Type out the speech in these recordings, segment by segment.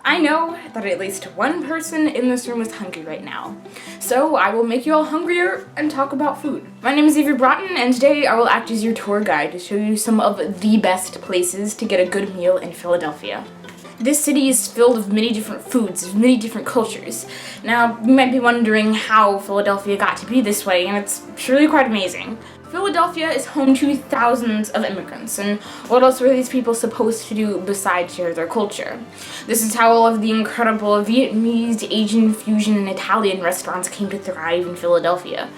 I know that at least one person in this room is hungry right now, so I will make you all hungrier and talk about food. My name is Avery Broughton, and today I will act as your tour guide to show you some of the best places to get a good meal in Philadelphia. This city is filled with many different foods, many different cultures. Now, you might be wondering how Philadelphia got to be this way, and it's truly quite amazing. Philadelphia is home to thousands of immigrants, and what else were these people supposed to do besides share their culture? This is how all of the incredible Vietnamese, Asian, fusion, and Italian restaurants came to thrive in Philadelphia.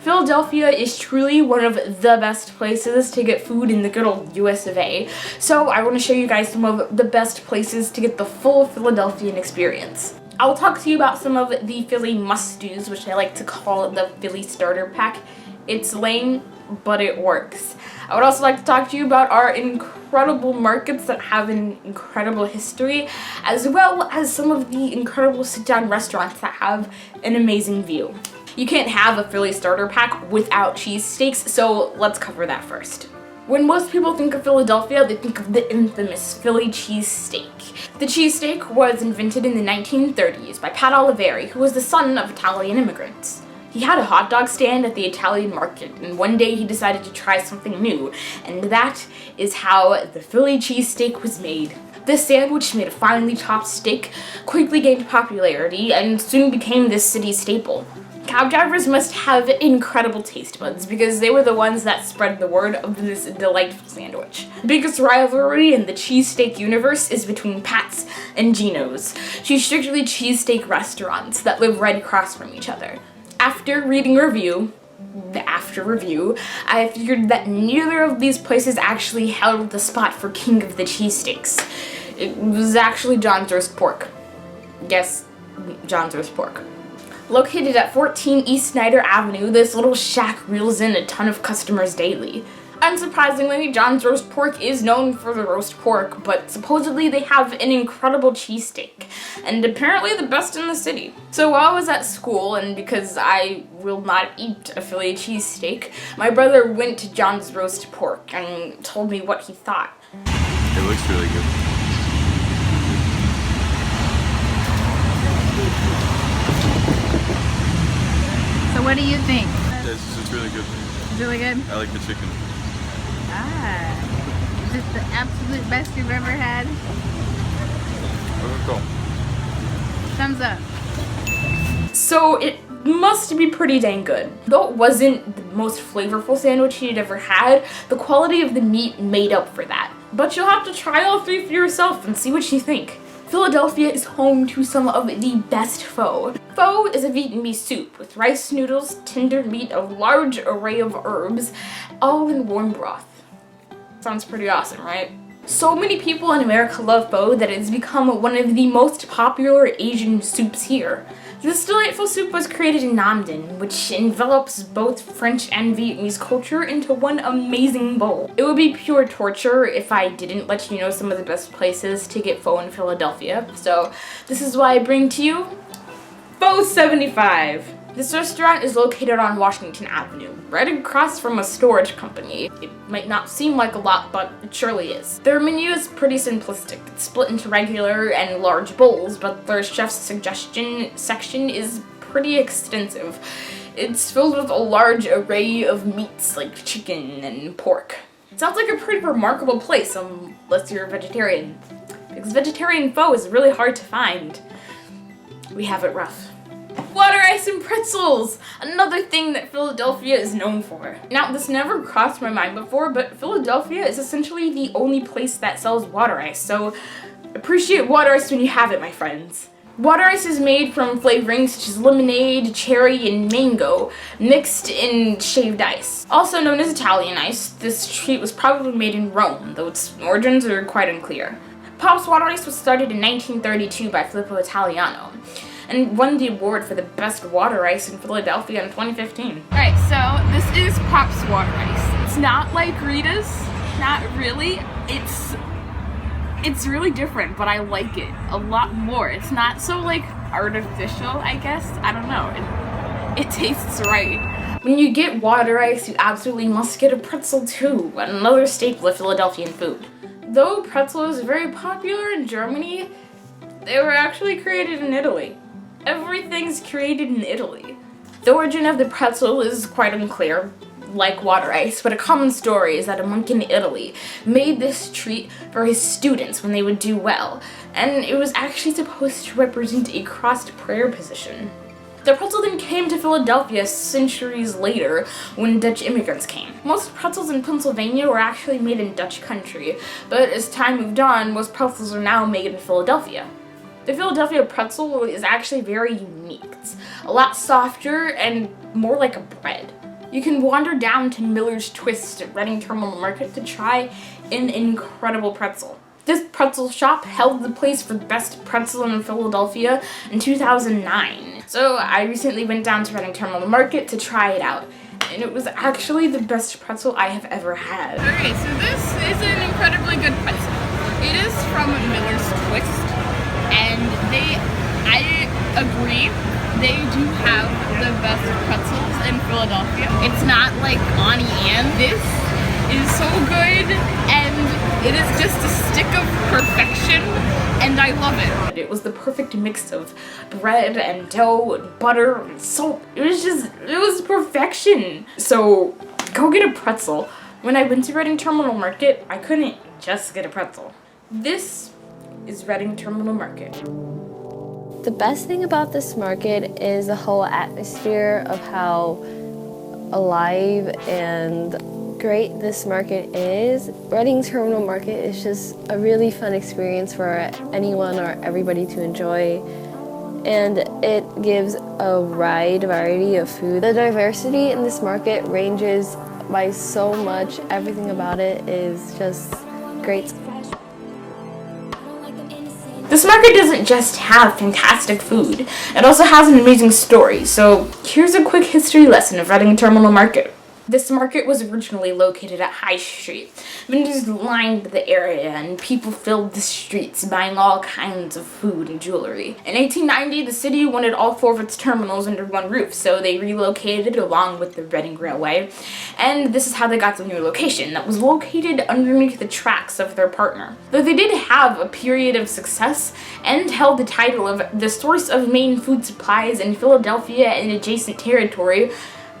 Philadelphia is truly one of the best places to get food in the good old US of A, so I want to show you guys some of the best places to get the full Philadelphian experience. I'll talk to you about some of the Philly must-dos, which I like to call the Philly starter pack. It's lame, but it works. I would also like to talk to you about our incredible markets that have an incredible history, as well as some of the incredible sit-down restaurants that have an amazing view. You can't have a Philly starter pack without cheesesteaks, so let's cover that first. When most people think of Philadelphia, they think of the infamous Philly cheesesteak. The cheesesteak was invented in the 1930s by Pat Oliveri, who was the son of Italian immigrants. He had a hot dog stand at the Italian market, and one day he decided to try something new, and that is how the Philly cheesesteak was made. This sandwich, made of finely chopped steak, quickly gained popularity and soon became this city's staple. Cab drivers must have incredible taste buds because they were the ones that spread the word of this delightful sandwich. The biggest rivalry in the cheesesteak universe is between Pat's and Gino's, two strictly cheesesteak restaurants that live right across from each other. After reading after review, I figured that neither of these places actually held the spot for king of the cheesesteaks. It was actually John's Roast Pork. Yes, John's Roast Pork. Located at 14 East Snyder Avenue, this little shack reels in a ton of customers daily. Unsurprisingly, John's Roast Pork is known for the roast pork, but supposedly they have an incredible cheesesteak, and apparently the best in the city. So while I was at school, and because I will not eat a Philly cheesesteak, my brother went to John's Roast Pork and told me what he thought. It looks really good. So what do you think? It's really good. It's really good? I like the chicken. Is it the absolute best you've ever had? Cool. Thumbs up. So it must be pretty dang good. Though it wasn't the most flavorful sandwich he'd ever had, the quality of the meat made up for that. But you'll have to try all three for yourself and see what you think. Philadelphia is home to some of the best pho. Pho is a Vietnamese soup with rice noodles, tender meat, a large array of herbs, all in warm broth. Sounds pretty awesome, right? So many people in America love pho that it's become one of the most popular Asian soups here. This delightful soup was created in Nam Dinh, which envelops both French and Vietnamese culture into one amazing bowl. It would be pure torture if I didn't let you know some of the best places to get pho in Philadelphia. So this is why I bring to you Pho 75. This restaurant is located on Washington Avenue, right across from a storage company. It might not seem like a lot, but it surely is. Their menu is pretty simplistic. It's split into regular and large bowls, but their chef's suggestion section is pretty extensive. It's filled with a large array of meats like chicken and pork. It sounds like a pretty remarkable place, unless you're a vegetarian, because vegetarian pho is really hard to find. We have it rough. Water ice and pretzels! Another thing that Philadelphia is known for. Now, this never crossed my mind before, but Philadelphia is essentially the only place that sells water ice, so appreciate water ice when you have it, my friends. Water ice is made from flavorings such as lemonade, cherry, and mango, mixed in shaved ice. Also known as Italian ice, this treat was probably made in Rome, though its origins are quite unclear. Pop's water ice was started in 1932 by Filippo Italiano, and won the award for the best water ice in Philadelphia in 2015. Alright, so this is Pop's water ice. It's not like Rita's, not really. It's really different, but I like it a lot more. It's not so like artificial, I guess. I don't know. It tastes right. When you get water ice, you absolutely must get a pretzel too, another staple of Philadelphian food. Though pretzel is very popular in Germany, They were actually created in Italy. Everything's created in Italy. The origin of the pretzel is quite unclear, like water ice, but a common story is that a monk in Italy made this treat for his students when they would do well, and it was actually supposed to represent a crossed prayer position. The pretzel then came to Philadelphia centuries later when Dutch immigrants came. Most pretzels in Pennsylvania were actually made in Dutch country, but as time moved on, most pretzels are now made in Philadelphia. The Philadelphia pretzel is actually very unique. It's a lot softer and more like a bread. You can wander down to Miller's Twist at Reading Terminal Market to try an incredible pretzel. This pretzel shop held the place for the best pretzel in Philadelphia in 2009. So I recently went down to Reading Terminal Market to try it out, and it was actually the best pretzel I have ever had. Okay, so this is an incredibly good pretzel. It is from Miller's Twist, and I agree, they do have the best pretzels in Philadelphia. It's not like Auntie Anne. This is so good, and it is just a stick of perfection, and I love it. It was the perfect mix of bread and dough and butter and salt. It was perfection. So go get a pretzel. When I went to Reading Terminal Market, I couldn't just get a pretzel. This is Reading Terminal Market. The best thing about this market is the whole atmosphere of how alive and great this market is. Reading Terminal Market is just a really fun experience for anyone or everybody to enjoy, and it gives a wide variety of food. The diversity in this market ranges by so much. Everything about it is just great. This market doesn't just have fantastic food, it also has an amazing story, so here's a quick history lesson of Reading Terminal Market. This market was originally located at High Street. Vendors lined the area and people filled the streets buying all kinds of food and jewelry. In 1890, the city wanted all 4 of its terminals under one roof, so they relocated along with the Reading Railway, and this is how they got the new location that was located underneath the tracks of their partner. Though they did have a period of success and held the title of the source of main food supplies in Philadelphia and adjacent territory,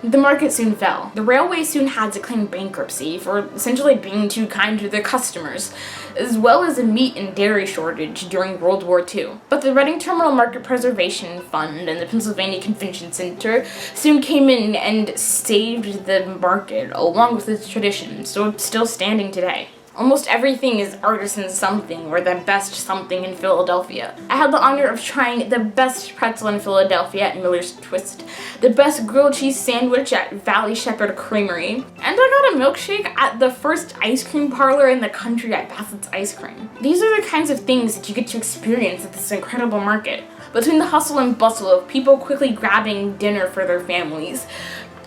the market soon fell. The railway soon had to claim bankruptcy for essentially being too kind to their customers, as well as a meat and dairy shortage during World War II. But the Reading Terminal Market Preservation Fund and the Pennsylvania Convention Center soon came in and saved the market along with its tradition, so it's still standing today. Almost everything is artisan something or the best something in Philadelphia. I had the honor of trying the best pretzel in Philadelphia at Miller's Twist, the best grilled cheese sandwich at Valley Shepherd Creamery, and I got a milkshake at the first ice cream parlor in the country at Bassett's Ice Cream. These are the kinds of things that you get to experience at this incredible market. Between the hustle and bustle of people quickly grabbing dinner for their families,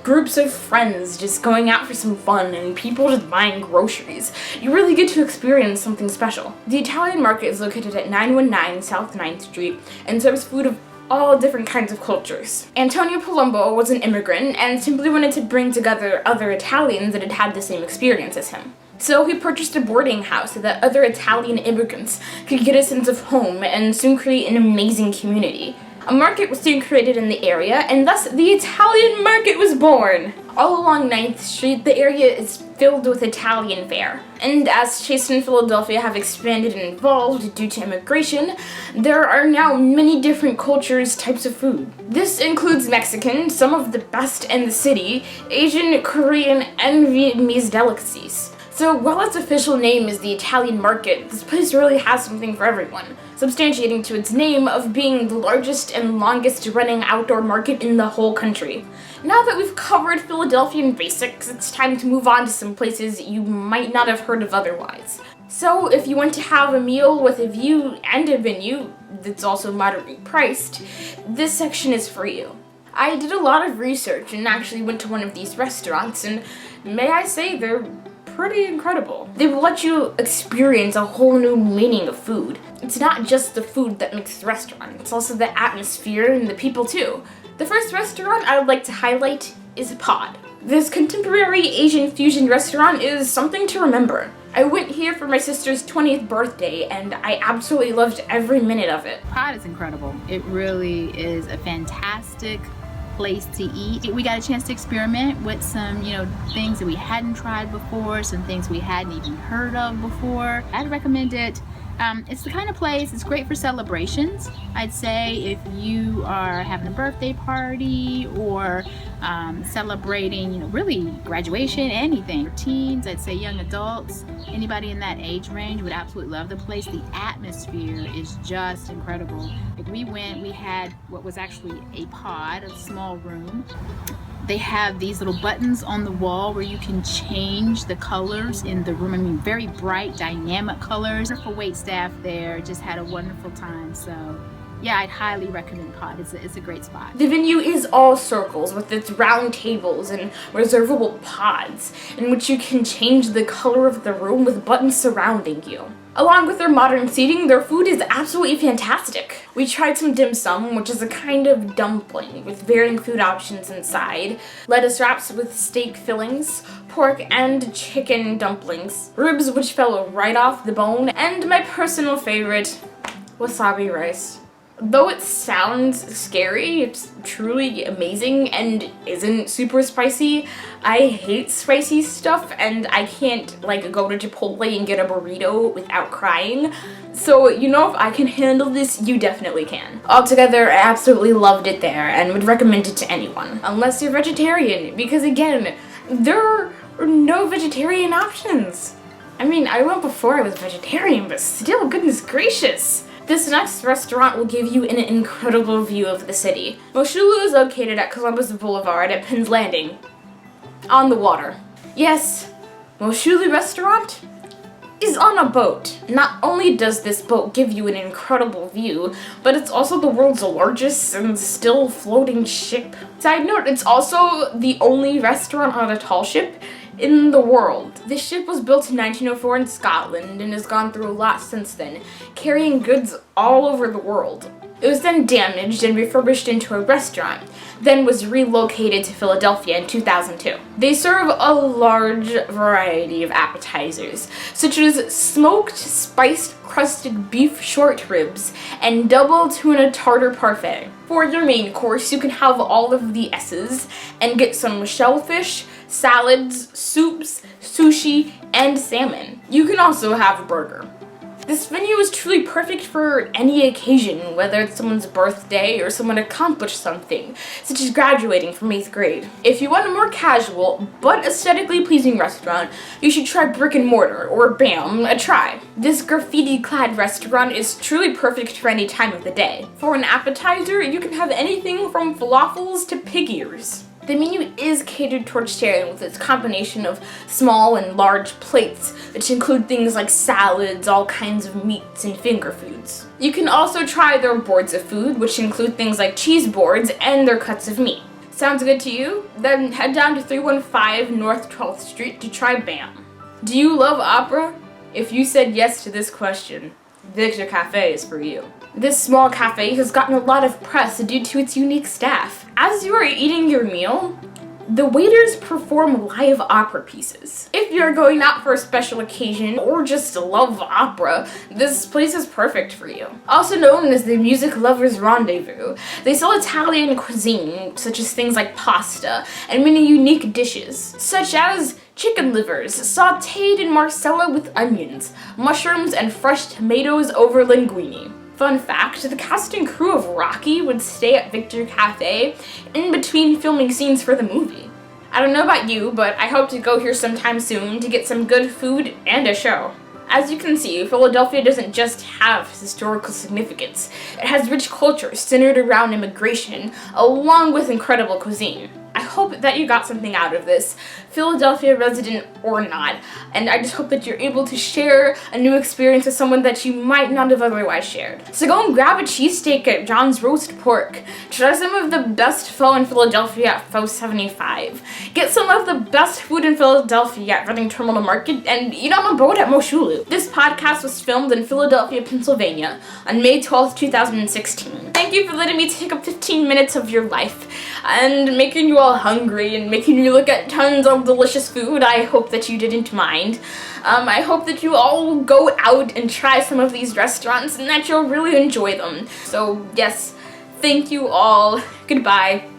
groups of friends just going out for some fun, and people just buying groceries, you really get to experience something special. The Italian market is located at 919 South 9th Street and serves food of all different kinds of cultures. Antonio Palumbo was an immigrant and simply wanted to bring together other Italians that had had the same experience as him. So he purchased a boarding house so that other Italian immigrants could get a sense of home and soon create an amazing community. A market was soon created in the area, and thus the Italian market was born. All along 9th Street, the area is filled with Italian fare. And as Chase and Philadelphia have expanded and evolved due to immigration, there are now many different cultures, types of food. This includes Mexican, some of the best in the city, Asian, Korean, and Vietnamese delicacies. So while its official name is the Italian Market, this place really has something for everyone, substantiating to its name of being the largest and longest running outdoor market in the whole country. Now that we've covered Philadelphian basics, it's time to move on to some places you might not have heard of otherwise. So if you want to have a meal with a view and a venue that's also moderately priced, this section is for you. I did a lot of research and actually went to one of these restaurants, and may I say they're pretty incredible. They will let you experience a whole new meaning of food. It's not just the food that makes the restaurant, it's also the atmosphere and the people too. The first restaurant I would like to highlight is Pod. This contemporary Asian fusion restaurant is something to remember. I went here for my sister's 20th birthday, and I absolutely loved every minute of it. Pod is incredible. It really is a fantastic place to eat. We got a chance to experiment with some, things that we hadn't tried before, some things we hadn't even heard of before. I'd recommend it. It's the kind of place, it's great for celebrations. I'd say if you are having a birthday party or celebrating, really graduation, anything. For teens, I'd say young adults, anybody in that age range would absolutely love the place. The atmosphere is just incredible. Like we had what was actually a pod, a small room. They have these little buttons on the wall where you can change the colors in the room. I mean, very bright, dynamic colors. Wonderful wait staff there, just had a wonderful time. So yeah, I'd highly recommend Pod. It's a great spot. The venue is all circles with its round tables and reservable pods in which you can change the color of the room with buttons surrounding you. Along with their modern seating, their food is absolutely fantastic. We tried some dim sum, which is a kind of dumpling with varying food options inside, lettuce wraps with steak fillings, pork and chicken dumplings, ribs which fell right off the bone, and my personal favorite, wasabi rice. Though it sounds scary, it's truly amazing and isn't super spicy. I hate spicy stuff and I can't go to Chipotle and get a burrito without crying. So, if I can handle this, you definitely can. Altogether, I absolutely loved it there and would recommend it to anyone. Unless you're vegetarian, because again, there are no vegetarian options. I mean, I went before I was vegetarian, but still, goodness gracious. This next restaurant will give you an incredible view of the city. Moshulu is located at Columbus Boulevard at Penn's Landing, on the water. Yes, Moshulu Restaurant is on a boat. Not only does this boat give you an incredible view, but it's also the world's largest and still floating ship. Side note, it's also the only restaurant on a tall ship in the world. This ship was built in 1904 in Scotland and has gone through a lot since then, carrying goods all over the world. It was then damaged and refurbished into a restaurant, then was relocated to Philadelphia in 2002. They serve a large variety of appetizers, such as smoked, spiced, crusted beef short ribs and double tuna tartar parfait. For your main course, you can have all of the S's and get some shellfish, salads, soups, sushi, and salmon. You can also have a burger. This venue is truly perfect for any occasion, whether it's someone's birthday or someone accomplished something, such as graduating from 8th grade. If you want a more casual but aesthetically pleasing restaurant, you should try Brick and Mortar, or BAM, a try. This graffiti-clad restaurant is truly perfect for any time of the day. For an appetizer, you can have anything from falafels to pig ears. The menu is catered towards sharing with its combination of small and large plates, which include things like salads, all kinds of meats, and finger foods. You can also try their boards of food, which include things like cheese boards and their cuts of meat. Sounds good to you? Then head down to 315 North 12th Street to try BAM. Do you love opera? If you said yes to this question, Victor Cafe is for you. This small cafe has gotten a lot of press due to its unique staff. As you are eating your meal, the waiters perform live opera pieces. If you're going out for a special occasion or just love opera, this place is perfect for you. Also known as the Music Lovers Rendezvous, they sell Italian cuisine, such as things like pasta, and many unique dishes, such as chicken livers sautéed in Marsala with onions, mushrooms, and fresh tomatoes over linguine. Fun fact, the cast and crew of Rocky would stay at Victor Cafe in between filming scenes for the movie. I don't know about you, but I hope to go here sometime soon to get some good food and a show. As you can see, Philadelphia doesn't just have historical significance. It has rich culture centered around immigration, along with incredible cuisine. I hope that you got something out of this, Philadelphia resident or not, and I just hope that you're able to share a new experience with someone that you might not have otherwise shared. So go and grab a cheesesteak at John's Roast Pork, try some of the best pho in Philadelphia at Pho 75, get some of the best food in Philadelphia at Reading Terminal Market, and eat on a boat at Moshulu. This podcast was filmed in Philadelphia, Pennsylvania on May 12th, 2016. thank you for letting me take up 15 minutes of your life and making you all hungry and making you look at tons of delicious food. I hope that you didn't mind. I hope that you all go out and try some of these restaurants and that you'll really enjoy them. So yes, thank you all. Goodbye.